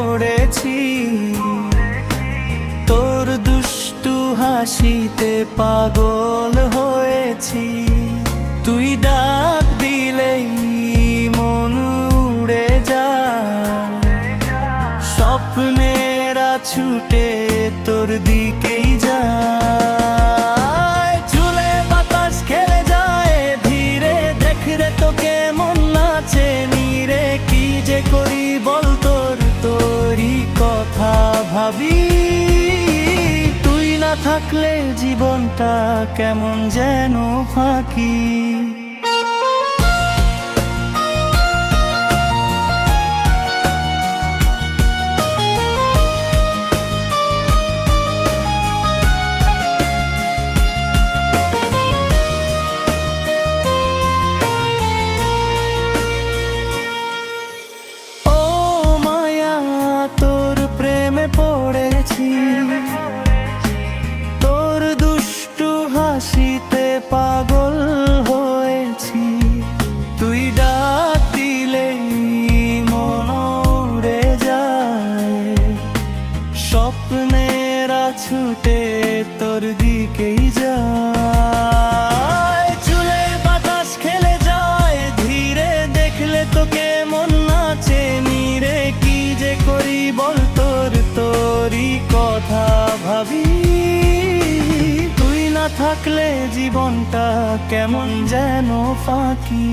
পড়েছি, তোর দুষ্টু হাসিতে পাগল হয়েছি। তুই ডাক দিলেই মন উড়ে যায়, স্বপ্নেরা ছুটে তোর দিকেই যায়। চুলে বাতাস খেলে যায় ধীরে, দেখরে তোকে মন নাচে নীরে। কি যে করি বল তোরই কথা ভাবি, তুই না থাকলে জীবনটা কেমন যেন ফাঁকি। পড়েছি তোর দুষ্টু হাসিতে পাগল হয়েছি। তুই ডাক দিলেই মন উড়ে যায়, স্বপ্নেরা ছুটে তোর দিকেই যায়। চুলে বাতাস খেলে যায় ধীরে, দেখলে তোকে মন নাচে নীরে। কি যে করি বল তোরই কথা ভাবি, তুই না থাকলে জীবনটা কেমন যেন ফাঁকি।